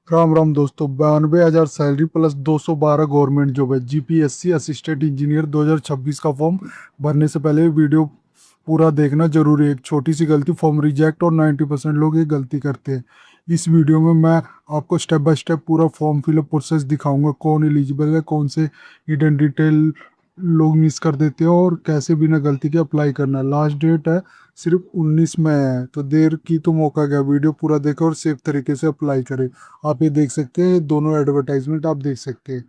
राम राम दोस्तों। 92,000 salary plus 212 government job है। GPSC assistant engineer 2026 का फॉर्म भरने से पहले वीडियो पूरा देखना जरूरी है। एक छोटी सी गलती फॉर्म रिजेक्ट और 90% लोग ये गलती करते हैं। इस वीडियो में मैं आपको स्टेप बाय स्टेप पूरा फॉर्म फिलअप प्रोसेस दिखाऊंगा, कौन एलिजिबल है, कौन से हिडन डिटेल लोग मिस कर देते हैं और कैसे बिना गलती के अप्लाई करना है। लास्ट डेट है सिर्फ 19 में है, तो देर की तो मौका गया। वीडियो पूरा देखें और सेफ तरीके से अप्लाई करें। आप ये देख सकते हैं, दोनों एडवर्टाइजमेंट आप देख सकते हैं।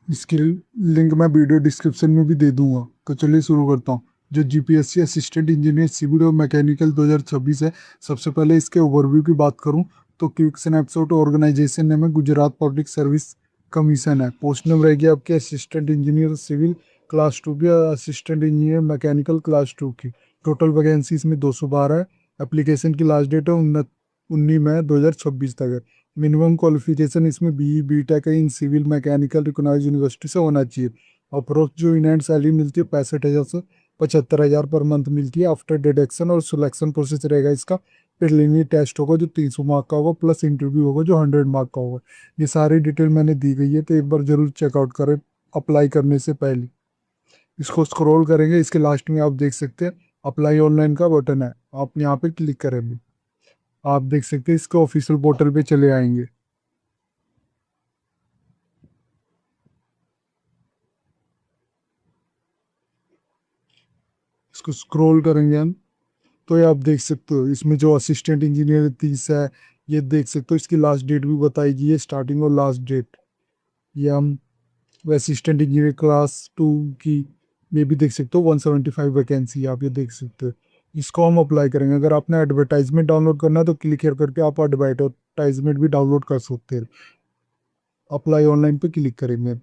इसकी लिंक मैं वीडियो डिस्क्रिप्शन में भी दे दूंगा। तो चलिए शुरू करता हूँ। जो जीपीएससी असिस्टेंट इंजीनियर सिविल और मैकेनिकल 2026 है, सबसे पहले इसके ओवरव्यू की बात करूँ तो क्विक स्नैपशॉट ऑर्गेनाइजेशन नेम है गुजरात पब्लिक सर्विस कमीशन है। पोस्ट नेम रहेगी आपके असिस्टेंट इंजीनियर सिविल क्लास 2 की, असिस्टेंट इंजीनियर मैकेनिकल क्लास 2 की। टोटल वैकेंसी इसमें 212 है। एप्लीकेशन की लास्ट डेट है 19 मई 2026 तक है। मिनिमम क्वालिफिकेशन इसमें B tech in civil mechanical recognised university से होना चाहिए। अप्रोक्स जो इन हैंड सैलरी मिलती है 65,000 से 75,000 पर मंथ मिलती है आफ्टर डिडक्शन। और सिलेक्शन प्रोसेस रहेगा इसका। प्रीलिमिनरी टेस्ट होगा जो 300 मार्क का होगा, प्लस इंटरव्यू होगा जो 100 मार्क का होगा। ये सारी डिटेल मैंने दी गई है, तो एक बार जरूर चेकआउट करें अप्लाई करने से पहले। इसको स्क्रॉल करेंगे, इसके लास्ट में आप देख सकते हैं अप्लाई ऑनलाइन का बटन है। आप यहाँ पे क्लिक करेंगे, आप देख सकते हैं इसको ऑफिशियल पोर्टल पे चले आएंगे। इसको स्क्रॉल करेंगे हम, तो ये आप देख सकते हो इसमें जो असिस्टेंट इंजीनियर 30 है, ये देख सकते हो। इसकी लास्ट डेट भी बताई गई है, स्टार्टिंग और लास्ट डेट। ये हम असिस्टेंट इंजीनियर क्लास 2 की ये भी देख सकते हो। 175 वैकेंसी आप ये देख सकते हो। इसको हम अप्लाई करेंगे। अगर आपने एडवर्टाइजमेंट डाउनलोड करना है तो क्लिक here करके आप एडवर्टाइजमेंट भी डाउनलोड कर सकते हैं। अप्लाई ऑनलाइन पे क्लिक करेंगे,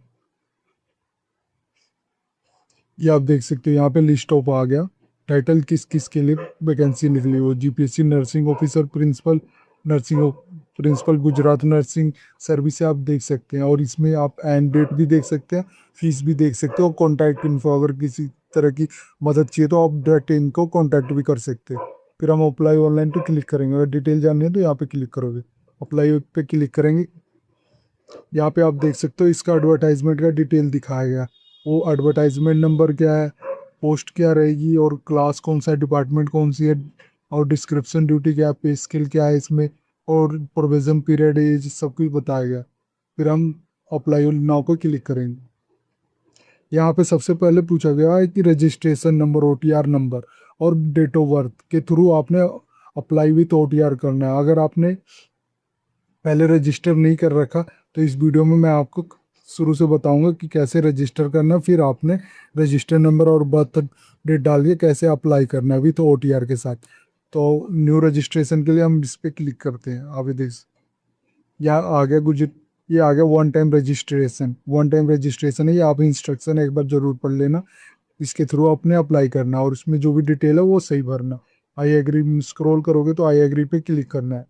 ये आप देख सकते हो यहाँ पे लिस्ट ऑफ आ गया। टाइटल किस किस के लिए वैकेंसी निकली हो, GPSC nursing officer principal, nursing principal Gujarat nursing service से आप देख सकते हैं। और इसमें आप एंड डेट भी देख सकते हैं, फीस भी देख सकते हो और कॉन्टैक्ट इन्फो। अगर किसी तरह की मदद चाहिए तो आप डायरेक्ट इनको कॉन्टैक्ट भी कर सकते हैं। फिर हम अप्लाई ऑनलाइन पे क्लिक करेंगे। अगर डिटेल जाननी है तो यहाँ पे क्लिक करोगे, अप्लाई पे क्लिक करेंगे। यहाँ पे आप देख सकते हो इसका एडवर्टाइजमेंट का डिटेल दिखाया गया। वो एडवर्टाइजमेंट नंबर क्या है, पोस्ट क्या रहेगी और क्लास कौन सा है, डिपार्टमेंट कौन सी है, और डिस्क्रिप्शन ड्यूटी क्या है, पे स्केल क्या है इसमें, और प्रोविजन पीरियड एज सब कुछ बताया गया। फिर हम अप्लाई नाउ को क्लिक करेंगे। यहाँ पे सबसे पहले पूछा गया है कि रजिस्ट्रेशन नंबर, ओटीआर नंबर और डेट ऑफ बर्थ के थ्रू आपने अप्लाई विथ ओटीआर करना है। अगर आपने पहले रजिस्टर नहीं कर रखा तो इस वीडियो में मैं आपको शुरू से बताऊंगा कि कैसे रजिस्टर करना। फिर आपने रजिस्टर नंबर और बर्थ डेट डाल के कैसे अप्लाई करना है विथ ओटीआर के साथ। तो न्यू रजिस्ट्रेशन के लिए हम इस पर क्लिक करते हैं। आप ये देख, यहाँ आ गया गुजर, ये आ गया one time registration. One time registration है ये, आप इंस्ट्रक्शन एक बार जरूर पढ़ लेना। इसके थ्रू आपने अप्लाई करना और उसमें जो भी डिटेल है वो सही भरना। आई एग्री स्क्रॉल करोगे तो आई एग्री पे क्लिक करना है।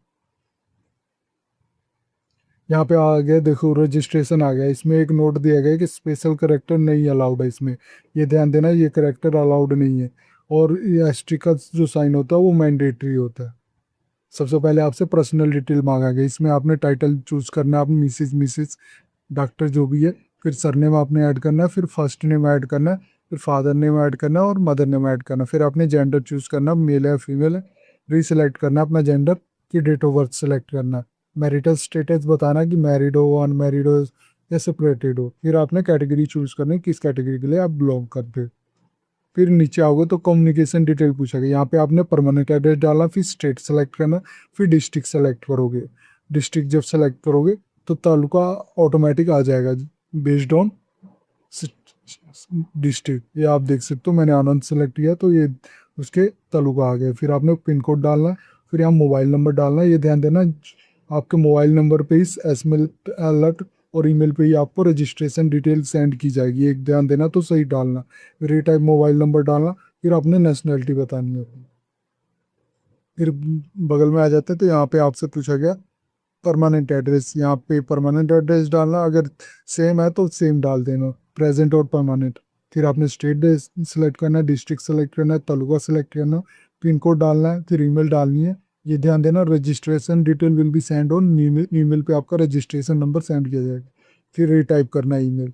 यहाँ पे आ गया, देखो रजिस्ट्रेशन आ गया। इसमें एक नोट दिया गया है कि स्पेशल करेक्टर नहीं अलाउड है इसमें। ये ध्यान देना, ये करेक्टर अलाउड नहीं है। और ये एस्ट्री का जो साइन होता है वो मैंडेटरी होता है। सबसे पहले आपसे पर्सनल डिटेल मांगा गया। इसमें आपने टाइटल चूज करना है, आपने मिसिस मिसिस डॉक्टर जो भी है। फिर सरनेम आपने ऐड करना है, फिर फर्स्ट नेम ऐड करना है, फिर फादर नेम ऐड करना है और मदर नेम ऐड करना है। फिर आपने जेंडर चूज करना, मेल है फीमेल है, रीसिलेक्ट करना है अपना जेंडर, की डेट ऑफ बर्थ सेलेक्ट करना है। मैरिटल स्टेटस बताना कि मैरिड हो, अनमैरिड हो या सेपरेटेड हो। फिर आपने कैटेगरी चूज करनी है, किस कैटेगरी के लिए आप बिलोंग करते हो। फिर नीचे आओगे तो कम्युनिकेशन डिटेल पूछा गया। यहाँ पे आपने परमानेंट एड्रेस डालना, फिर स्टेट सेलेक्ट करना, फिर डिस्ट्रिक्ट सेलेक्ट करोगे। डिस्ट्रिक्ट जब सेलेक्ट करोगे तो तालुका ऑटोमेटिक आ जाएगा बेस्ड ऑन डिस्ट्रिक्ट। ये आप देख सकते हो, मैंने आनंद सेलेक्ट किया तो ये उसके तालुका आ गया। फिर आपने पिन कोड डालना है, फिर यहाँ मोबाइल नंबर डालना है। ये ध्यान देना, आपके मोबाइल नंबर पे ही एसएमएस अलर्ट और ईमेल पे ही आपको रजिस्ट्रेशन डिटेल सेंड की जाएगी। एक ध्यान देना तो सही डालना। फिर ये टाइप मोबाइल नंबर डालना, फिर आपने नेशनैलिटी बतानी है अपनी। फिर बगल में आ जाते हैं तो यहाँ पे आपसे पूछा गया परमानेंट एड्रेस। यहाँ पे परमानेंट एड्रेस डालना, अगर सेम है तो सेम डाल देना, प्रेजेंट और परमानेंट। फिर आपने स्टेट सेलेक्ट करना है, डिस्ट्रिक्ट सेलेक्ट करना है, तालुका सेलेक्ट करना, पिन कोड डालना है, फिर ईमेल डालनी है। ये ध्यान देना, registration detail will be send on email, email पे आपका रजिस्ट्रेशन नंबर सेंड किया जाएगा, फिर रिटाइप करना है ईमेल।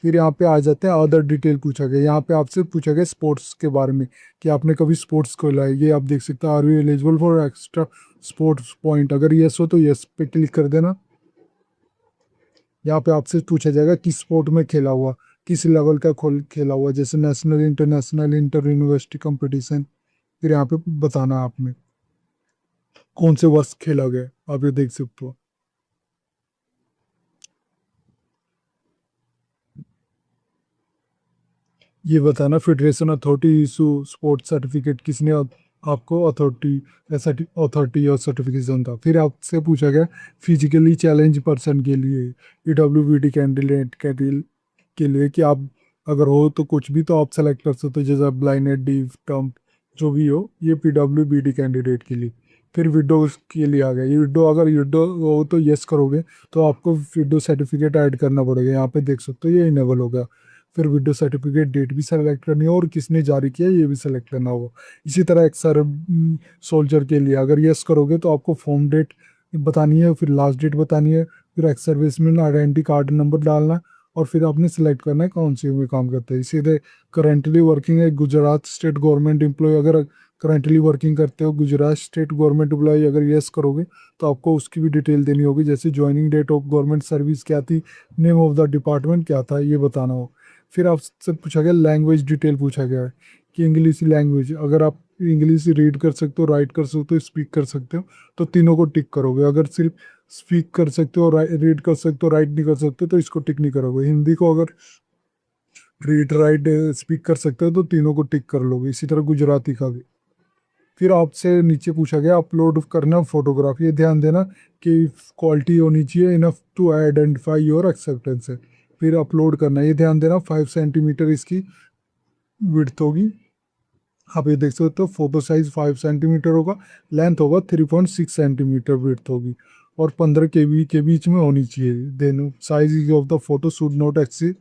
फिर यहाँ पे आ जाते हैं अदर डिटेल पूछा गया, यहाँ पे आपसे पूछा गया स्पोर्ट्स के बारे में कि आपने कभी स्पोर्ट्स खोला है, ये आप देख सकते हो, are you eligible for extra sports point, अगर यस हो तो यस पे क्लिक कर देना। यहाँ पे आपसे पूछा जाएगा किस स्पोर्ट में खेला हुआ, किस लेवल का खेला हुआ, जैसे national, international, inter university competition, फिर यहाँ पे बताना आपने कौन से वर्ष खेला गया, आप ये देख सकते हो। ये बताना federation authority issue sports certificate, किसने आपको अथॉरिटी ऐसा अथॉरिटी और सर्टिफिकेशन था। फिर आपसे पूछा गया फिजिकली चैलेंज पर्सन के लिए, ईडब्ल्यूबीडी कैंडिडेट के लिए कि आप अगर हो तो कुछ भी तो आप सेलेक्ट कर सकते हो, जैसे ब्लाइंड, डीफ, टम्प, जो भी हो, ये पीडब्ल्यूबीडी कैंडिडेट के लिए। फिर विडो के लिए आ गया, ये विडो, अगर विडो हो तो यस करोगे तो आपको विडो सर्टिफिकेट ऐड करना पड़ेगा, यहाँ पे देख सकते हो ये इनेबल हो गया। फिर विडो सर्टिफिकेट डेट भी सेलेक्ट करनी है और किसने जारी किया ये भी सेलेक्ट करना होगा। इसी तरह एक सर सोल्जर के लिए अगर यस करोगे तो आपको फॉर्म डेट बतानी है, फिर लास्ट डेट बतानी है, फिर ex serviceman identity card number डालना है, और फिर आपने सेलेक्ट करना है कौन सी में काम करते हैं। इसी तरह करेंटली वर्किंग है गुजरात स्टेट गवर्नमेंट एम्प्लॉय, अगर करेंटली वर्किंग करते हो गुजरात स्टेट गवर्नमेंट एम्प्लॉय, अगर यस करोगे तो आपको उसकी भी डिटेल देनी होगी, जैसे joining date of government service क्या थी, नेम ऑफ द डिपार्टमेंट क्या था, ये बताना हो। फिर आपसे पूछा गया लैंग्वेज डिटेल पूछा गया है कि इंग्लिश लैंग्वेज, अगर आप इंग्लिश रीड कर सकते हो, राइट कर सकते हो, स्पीक कर सकते हो तो तीनों को टिक करोगे। अगर सिर्फ स्पीक कर सकते हो, रीड कर सकते हो, राइट नहीं कर सकते तो इसको टिक नहीं करोगे। हिंदी को अगर रीड, राइट, स्पीक कर सकते हो तो तीनों को टिक कर लोगे, इसी तरह गुजराती का भी। फिर आपसे नीचे पूछा गया अपलोड करना फोटोग्राफ, ये ध्यान देना कि क्वालिटी होनी चाहिए enough to identify your acceptance है। फिर अपलोड करना, ये ध्यान देना 5 सेंटीमीटर इसकी विड्थ होगी, आप ये देख सकते हो। फोटो साइज 5 सेंटीमीटर होगा, लेंथ होगा 3.6 सेंटीमीटर, विड्थ होगी, और 15 KB के बीच में होनी चाहिए। Then size of the photo should not exceed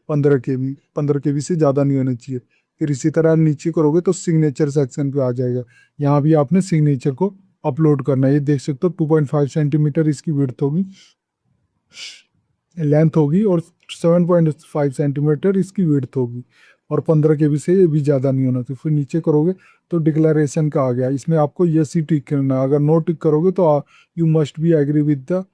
15 KB, 15 KB से ज़्यादा नहीं होना चाहिए। फिर इसी तरह नीचे करोगे तो सिग्नेचर सेक्शन पे आ जाएगा, यहाँ भी आपने सिग्नेचर को अपलोड करना है। ये देख सकते हो 2.5 सेंटीमीटर इसकी विड्थ होगी, लेंथ होगी, और 7.5 सेंटीमीटर इसकी विड्थ होगी, और 15 KB से ये भी ज़्यादा नहीं होना चाहिए। फिर नीचे करोगे तो डिक्लेरेशन का आ गया, इसमें आपको यस ही टिक करना है, अगर नो टिक करोगे तो you must be agree with the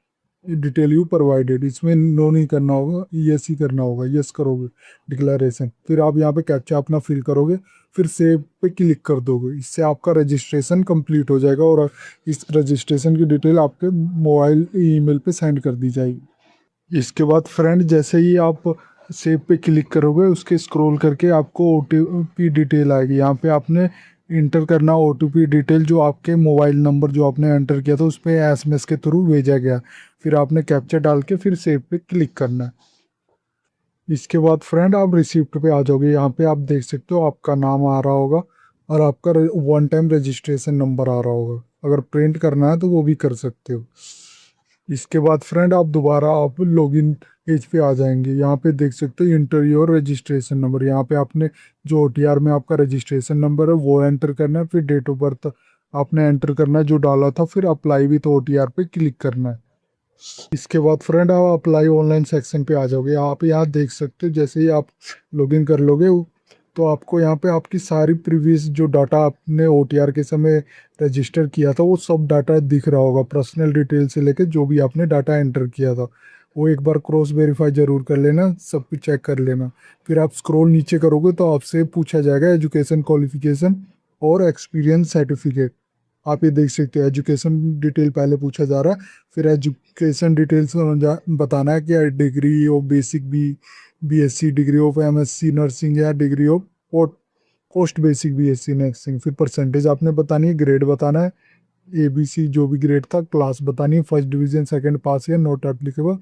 detail you provided, इसमें नो नहीं करना होगा, यस ही करना होगा, यस करोगे डिक्लेरेशन। फिर आप यहाँ पे कैप्चा अपना फिल करोगे, फिर सेव पे क्लिक कर दोगे, इससे आपका रजिस्ट्रेशन कंप्लीट हो जाएगा, और इस रजिस्ट्रेशन की डिटेल आपके मोबाइल ईमेल पे सेंड कर दी जाएगी। इसके बाद फ्रेंड जैसे ही आप सेव पे क्लिक करोगे, उसके स्क्रॉल करके आपको OTP डिटेल आएगी, यहाँ पे आपने इंटर करना OTP डिटेल, जो आपके मोबाइल नंबर जो आपने एंटर किया था उस पर SMS के थ्रू भेजा गया। फिर आपने कैप्चा डाल के फिर सेव पे क्लिक करना है। इसके बाद फ्रेंड आप रिसिप्ट पे आ जाओगे, यहाँ पे आप देख सकते हो आपका नाम आ रहा होगा और आपका वन टाइम रजिस्ट्रेशन नंबर आ रहा होगा, अगर प्रिंट करना है तो वो भी कर सकते हो। इसके बाद फ्रेंड आप दोबारा आप लॉगिन पेज पे आ जाएंगे, यहाँ पे देख सकते हो इंटर योर रजिस्ट्रेशन नंबर, यहाँ पे आपने जो OTR में आपका रजिस्ट्रेशन नंबर है वो एंटर करना है, फिर डेट ऑफ बर्थ आपने एंटर करना है जो डाला था, फिर अप्लाई विथ OTR पे क्लिक करना है। इसके बाद फ्रेंड आप अप्लाई ऑनलाइन सेक्शन पे आ जाओगे, आप यहाँ देख सकते हो जैसे ही आप लॉगिन कर लोगे तो आपको यहाँ पे आपकी सारी प्रीवियस जो डाटा आपने OTR के समय रजिस्टर किया था वो सब डाटा दिख रहा होगा, पर्सनल डिटेल से लेके जो भी आपने डाटा एंटर किया था वो एक बार क्रॉस वेरीफाई जरूर कर लेना, सब कुछ चेक कर लेना। फिर आप स्क्रॉल नीचे करोगे तो आपसे पूछा जाएगा एजुकेशन क्वालिफिकेशन और एक्सपीरियंस सर्टिफिकेट, आप ये देख सकते हो एजुकेशन डिटेल पहले पूछा जा रहा है, फिर एजुकेशन डिटेल्स बताना है कि degree of basic BSc, degree of MSc nursing, या degree of post basic BSc nursing. फिर परसेंटेज आपने बतानी है, ग्रेड बताना है, ABC जो भी ग्रेड था, क्लास बतानी है, फर्स्ट डिवीजन सेकंड पास या नॉट एप्लीकेबल,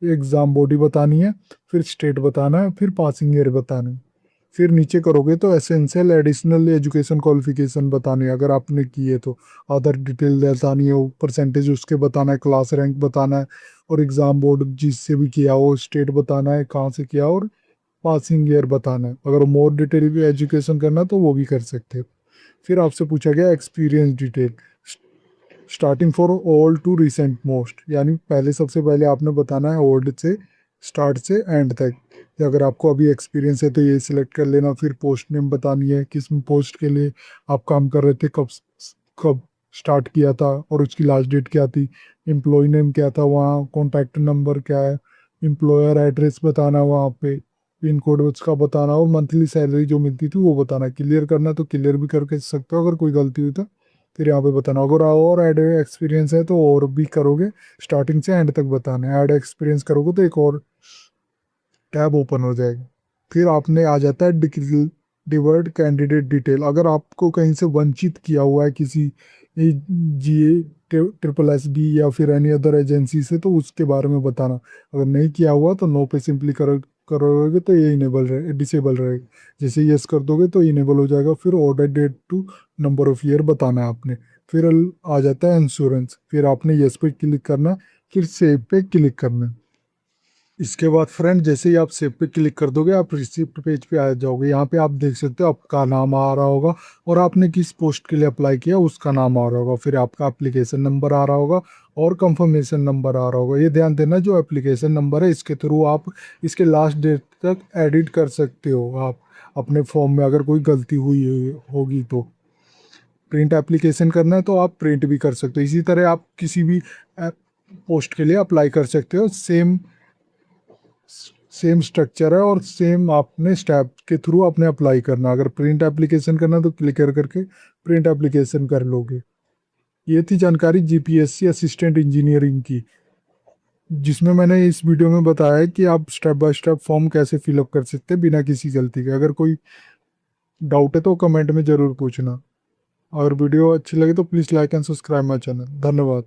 एग्जाम बॉडी बतानी है, फिर स्टेट बताना है, फिर पासिंग ईयर बताना है। फिर नीचे करोगे तो एसेंशियल एडिशनल एजुकेशन क्वालिफिकेशन बतानी है, अगर आपने किए तो अदर डिटेल बतानी है, परसेंटेज उसके बताना है, क्लास रैंक बताना है, और एग्ज़ाम बोर्ड जिससे भी किया हो स्टेट बताना है कहाँ से किया, और पासिंग ईयर बताना है। अगर मोर डिटेल भी एजुकेशन करना तो वो भी कर सकते हैं। फिर आपसे पूछा गया experience detail, starting for old to recent most, यानी पहले सबसे पहले आपने बताना है ओल्ड से स्टार्ट से एंड तक। अगर आपको अभी एक्सपीरियंस है तो ये सिलेक्ट कर लेना। फिर पोस्ट नेम बतानी है, किस पोस्ट के लिए आप काम कर रहे थे, कब कब स्टार्ट किया था और उसकी लास्ट डेट क्या थी, एम्प्लॉय नेम क्या था, वहाँ कॉन्टैक्ट नंबर क्या है, एम्प्लॉयर एड्रेस बताना, वहाँ पे पिन कोड उसका बताना, और मंथली सैलरी जो मिलती थी वो बताना। क्लियर करना तो क्लियर भी करके सकते हो, अगर कोई गलती हुई तो फिर यहाँ पे बताना। अगर और ऐड एक्सपीरियंस है तो और भी करोगे, स्टार्टिंग से एंड तक बताना है। ऐड एक्सपीरियंस करोगे तो एक और टैब ओपन हो जाएगा। फिर आपने आ जाता है डिवर्ट कैंडिडेट डिटेल। अगर आपको कहीं से वंचित किया हुआ है किसी GA ट्रिपल SB या फिर एनी अदर एजेंसी से, तो उसके बारे में बताना। अगर नहीं किया हुआ तो नो पे सिंपली करोगे तो ये इनेबल रहे डिसेबल रहेगा। जैसे यस कर दोगे तो इनेबल हो जाएगा। फिर order date to number of year बताना है आपने। फिर आ जाता है इंश्योरेंस। फिर आपने यस पे क्लिक करना, फिर सेव पे क्लिक करना। इसके बाद फ्रेंड जैसे ही आप सेव पे क्लिक कर दोगे, आप रिसिप्ट पेज पे आ जाओगे। यहाँ पे आप देख सकते हो आपका नाम आ रहा होगा और आपने किस पोस्ट के लिए अप्लाई किया उसका नाम आ रहा होगा। फिर आपका एप्लीकेशन नंबर आ रहा होगा और कंफर्मेशन नंबर आ रहा होगा। ये ध्यान देना, जो एप्लीकेशन नंबर है इसके थ्रू आप इसके लास्ट डेट तक एडिट कर सकते हो आप अपने फॉर्म में, अगर कोई गलती हुई होगी तो। प्रिंट एप्लीकेशन करना है तो आप प्रिंट भी कर सकते हो। इसी तरह आप किसी भी पोस्ट के लिए अप्लाई कर सकते हो। सेम स्ट्रक्चर है और सेम आपने स्टेप के थ्रू आपने अप्लाई करना। अगर प्रिंट एप्लीकेशन करना तो क्लिक करके प्रिंट एप्लीकेशन कर लोगे। ये थी जानकारी GPSC असिस्टेंट इंजीनियरिंग की, जिसमें मैंने इस वीडियो में बताया है कि आप स्टेप बाय स्टेप फॉर्म कैसे फिलअप कर सकते हैं बिना किसी गलती के। अगर कोई डाउट है तो कमेंट में ज़रूर पूछना। अगर वीडियो अच्छी लगे तो please like and subscribe my channel. धन्यवाद।